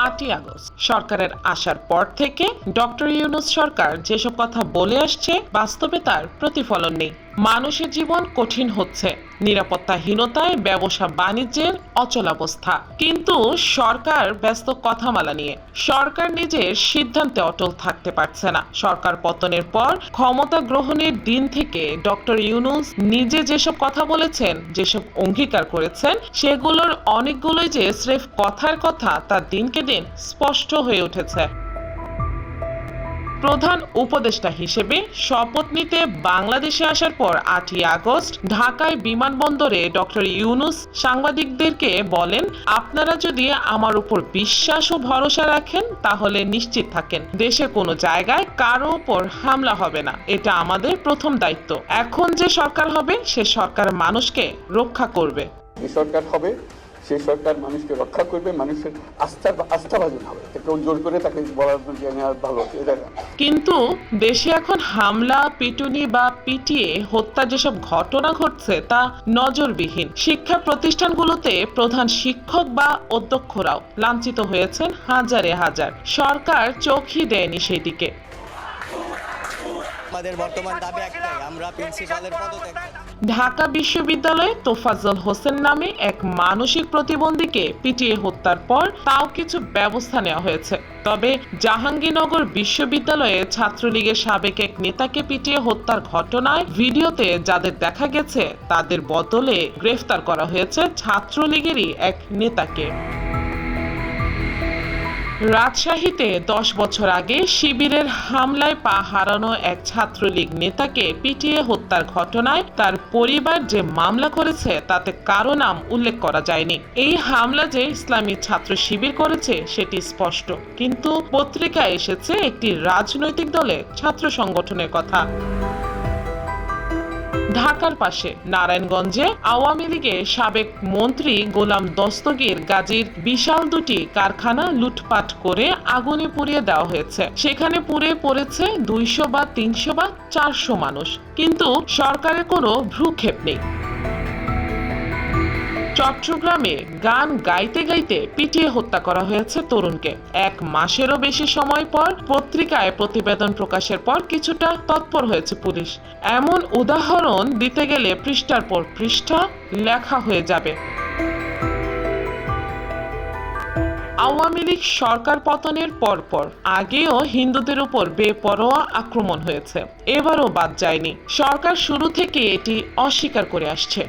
8ই August সরকারের আসার পর থেকে ডক্টর ইউনূস সরকার যেসব কথা বলে আসছে বাস্তবে তার প্রতিফলন নেই। মানুষের জীবন কঠিন হচ্ছে, নিরাপত্তাহীনতায় ব্যবসা বাণিজ্যের অচলাবস্থা, কিন্তু সরকার ব্যস্ত কথামালা নিয়ে। সরকার নিজের সিদ্ধান্তে অটল থাকতে পারছে না। সরকার পতনের পর ক্ষমতা গ্রহণের দিন থেকে ডক্টর ইউনূস নিজে যেসব কথা বলেছেন, যেসব অঙ্গীকার করেছেন, সেগুলোর অনেকগুলোই যে স্রেফ কথার কথা তা দিনকে দিন স্পষ্ট হয়ে উঠেছে। প্রধান উপদেষ্টা হিসেবে শপথ নিতে বাংলাদেশে আসার পর 8ই আগস্ট ঢাকায় বিমানবন্দরে ডক্টর ইউনূস সাংবাদিকদেরকে বলেন, আপনারা যদি আমার উপর বিশ্বাস ও ভরসা রাখেন তাহলে নিশ্চিত থাকেন দেশের কোনো জায়গায় কারো উপর হামলা হবে না। এটা আমাদের প্রথম দায়িত্ব। এখন যে সরকার হবে সে সরকার মানুষকে রক্ষা করবে। এই সরকার হবে, সেই সরকার মানুষকে রক্ষা করবে, মানুষের আস্থাভাজন হবে। কেউ জোর করে তাকে বলার ভালো এটা না। কিন্তু দেশে এখন হামলা, পিটুনি বা পিটিয়ে হত্যা যেসব ঘটনা ঘটছে তা নজরবিহীন। শিক্ষা প্রতিষ্ঠানগুলোতে প্রধান শিক্ষক বা অধ্যক্ষরাও লাঞ্ছিত হয়েছেন হাজারে হাজার। সরকার চোখই দেয়নি সেদিকে। আমাদের বর্তমান দাবি একটাই, আমরা প্রিন্সিপালের পদত্যাগ। ঢাকা বিশ্ববিদ্যালয়ে তোফাজ্জল হোসেন নামে এক মানসিক প্রতিবন্ধীকে পিটিয়ে হত্যার পর তাও কিছু ব্যবস্থা নেওয়া হয়েছে। তবে জাহাঙ্গীরনগর বিশ্ববিদ্যালয়ে ছাত্রলীগের সাবেক এক নেতাকে পিটিয়ে হত্যার ঘটনায় ভিডিওতে যাদের দেখা গেছে তাদের বদলে গ্রেফতার করা হয়েছে ছাত্রলীগেরই এক নেতাকে। রাজশাহীতে 10 বছর আগে শিবিরের হামলায় পা হারানো এক ছাত্রলীগ নেতাকে পিটিয়ে হত্যার ঘটনায় তার পরিবার যে মামলা করেছে তাতে কারো নাম উল্লেখ করা যায়নি। এই হামলা যে ইসলামী ছাত্র শিবির করেছে সেটি স্পষ্ট, কিন্তু পত্রিকায় এসেছে একটি রাজনৈতিক দলের ছাত্র সংগঠনের কথা। ঢাকার পাশে নারায়ণগঞ্জে আওয়ামী লীগের সাবেক মন্ত্রী গোলাম দস্তগীর গাজীর বিশাল দুটি কারখানা লুটপাট করে আগুনে পুড়িয়ে দেওয়া হয়েছে। সেখানে পুড়ে পড়েছে 200 বা 300 বা 400 মানুষ, কিন্তু সরকারের কোনো ভ্রুক্ষেপ নেই। চট্টগ্রামে গান গাইতে গাইতে পিটিয়ে হত্যা করা হয়েছে তরুণকে। 1 মাসেরও বেশি সময় পর পত্রিকায় প্রতিবেদন প্রকাশের পর কিছুটা তৎপর হয়েছে পুলিশ। এমন উদাহরণ দিতে গেলে পৃষ্ঠার পর পৃষ্ঠা লেখা হয়ে যাবে। আওয়ামী লীগ সরকার পতনের পরপর আগেও হিন্দুদের উপর বেপরোয়া আক্রমণ হয়েছে, এবারও বাদ যায়নি। সরকার শুরু থেকে এটি অস্বীকার করে আসছে।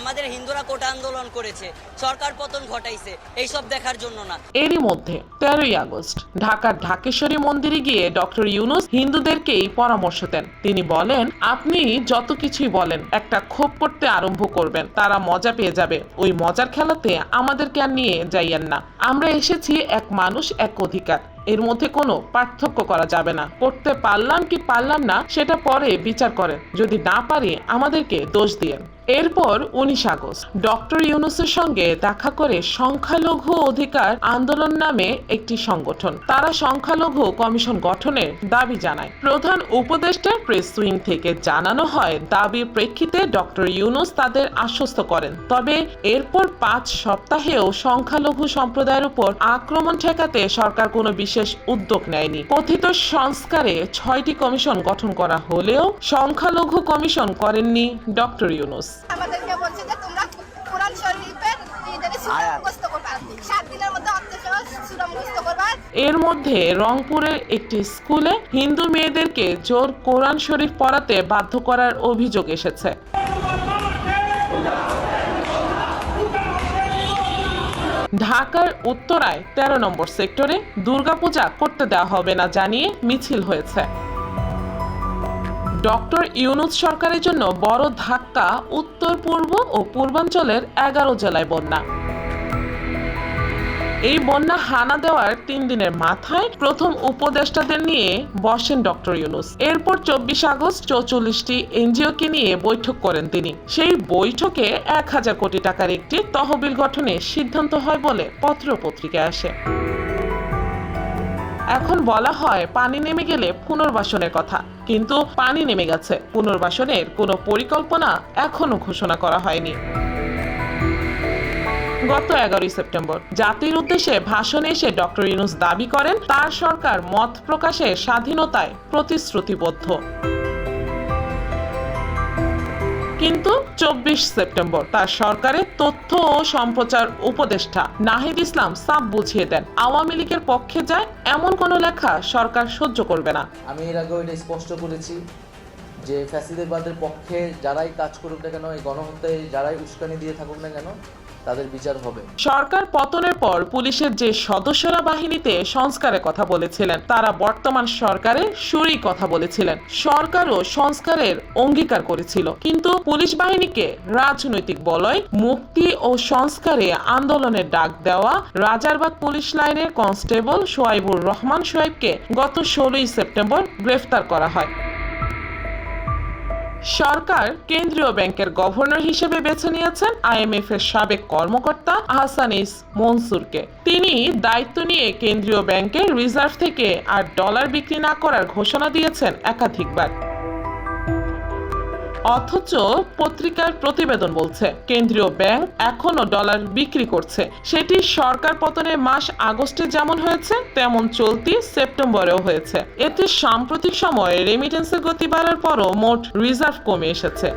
আমাদের হিন্দুরা কোটা আন্দোলন করেছে, সরকার পতন ঘটাইছে, এইসব দেখার জন্য না। এরই মধ্যে 13ই আগস্ট ঢাকার ঢাকেশ্বরী মন্দিরে গিয়ে ডক্টর ইউনূস হিন্দুদেরকেই পরামর্শ দেন। তিনি বলেন, আপনি যত কিছুই বলেন একটা ক্ষোভ করতে আরম্ভ করবেন, তারা মজা পেয়ে যাবে। ওই মজার খেলাতে আমাদেরকে আর নিয়ে যাইয়েন না। আমরা এসেছি এক মানুষ এক অধিকার, এর মধ্যে কোনো পার্থক্য করা যাবে না। করতে পারলাম কি পারলাম না সেটা পরে বিচার করেন, যদি না পারি আমাদেরকে দোষ দিয়েন। এরপর 19 আগস্ট ডক্টর ইউনূসের সঙ্গে দেখা করে সংখ্যালঘু অধিকার আন্দোলন নামে একটি সংগঠন, তারা সংখ্যালঘু কমিশন গঠনের দাবি জানায়। প্রধান উপদেষ্টার প্রেস উইং থেকে জানানো হয়, দাবির প্রেক্ষিতে ডক্টর ইউনূস তাদের আশ্বস্ত করেন। তবে এরপর 5 সপ্তাহেও সংখ্যালঘু সম্প্রদায়ের উপর আক্রমণ ঠেকাতে সরকার কোনো বিশেষ উদ্যোগ নেয়নি। কথিত সংস্কারে 6টি কমিশন গঠন করা হলেও সংখ্যালঘু কমিশন করেননি ডক্টর ইউনূস। আমাদেরকে বলছে যে তোমরা কোরআন শরীফের সূরা মুখস্থ করবা, 7 দিনের মধ্যে সূরা মুখস্থ করবা। এর মধ্যে রংপুরের একটি স্কুলে হিন্দু মেয়েদেরকে জোর কোরআন শরীফ পড়াতে বাধ্য করার অভিযোগ এসেছে। ঢাকার উত্তরায় 13 নম্বর সেক্টরে দুর্গাপূজা করতে দেওয়া হবে না জানিয়ে মিছিল হয়েছে। ডক্টর ইউনূস সরকারের জন্য বড় ধাক্কা, উত্তর পূর্ব ও পূর্বাঞ্চলের 11 জেলায় বন্যা। এই বন্যা হানা দেওয়ার 3 দিনের মাথায় প্রথম উপদেষ্টাদের নিয়ে বসেন ডক্টর ইউনূস। এরপর 24 আগস্ট 44টি এনজিওকে নিয়ে বৈঠক করেন তিনি। সেই বৈঠকে 1000 কোটি টাকার একটি তহবিল গঠনের সিদ্ধান্ত হয় বলে পত্রিকায় আসে। এখন বলা হয় পানি নেমে গেলে পুনর্বাসনের কথা, কিন্তু পানি নেমে গেছে, পুনর্বাসনের কোনো পরিকল্পনা এখনো ঘোষণা করা হয়নি। গত 11 সেপ্টেম্বর জাতির উদ্দেশ্যে ভাষণে এসে ডক্টর ইউনূস দাবি করেন তার সরকার মত প্রকাশের স্বাধীনতায় প্রতিশ্রুতিবদ্ধ। কিন্তু 24 সেপ্টেম্বর তার সরকারের তথ্য ও সম্প্রচার উপদেষ্টা নাহিদ ইসলাম সাফ বুঝিয়ে দেন আওয়ামী লীগের পক্ষে যায় এমন কোনো লেখা সরকার সহ্য করবে না। আমি এর আগেও এটা স্পষ্ট করেছি যে ফ্যাসিবাদের পক্ষে যারাই কাজ করুক না কেন, এই গণহত্যায় যারাই উস্কানি দিয়ে থাকুক না কেন, তাদের বিচার হবে। সরকার পতনের পর পুলিশের যে সদস্যরা বাহিনীতে সংস্কারের কথা বলেছিলেন তারা বর্তমান সরকারের সুরেই কথা বলেছিলেন। সরকারও সংস্কারের অঙ্গীকার করেছিল, কিন্তু পুলিশ বাহিনীকে রাজনৈতিক বলয় মুক্তি ও সংস্কারে আন্দোলনের ডাক দেওয়া রাজারবাগ পুলিশ লাইনের কনস্টেবল সোয়াইবুর রহমান সোয়াইবকে গত 16 সেপ্টেম্বর গ্রেফতার করা হয়। সরকার কেন্দ্রীয় ব্যাংকের গভর্নর হিসেবে বেছে নিয়েছেন IMF এর সাবেক কর্মকর্তা আহসান ইস মনসুরকে। তিনি দায়িত্ব নিয়ে কেন্দ্রীয় ব্যাংকের রিজার্ভ থেকে আর ডলার বিক্রি না করার ঘোষণা দিয়েছেন একাধিকবার। অথচ পত্রিকার প্রতিবেদন বলছে কেন্দ্রীয় ব্যাংক এখনো ডলার বিক্রি করছে। সেটি সরকার পতনের মাস আগস্টে যেমন হয়েছে তেমন চলতি সেপ্টেম্বরেও হয়েছে। এতে সাম্প্রতিক সময়ে রেমিটেন্সের গতি বাড়ার পরও মোট রিজার্ভ কমে এসেছে।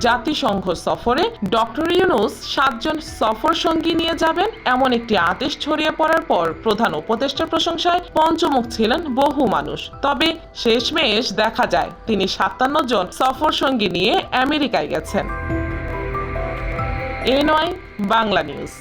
জাতিসংঘ সফরে ডক্টর ইউনূস 7 জন সফর সঙ্গী নিয়ে যাবেন এমন একটি আদেশ ছড়িয়ে পড়ার পর প্রধান উপদেষ্টার প্রশংসায় পঞ্চমুখ ছিলেন বহু মানুষ। তবে শেষমেশ দেখা যায় তিনি 57 জন সফর সঙ্গী নিয়ে আমেরিকায় গেছেন। এ নয় বাংলা নিউজ।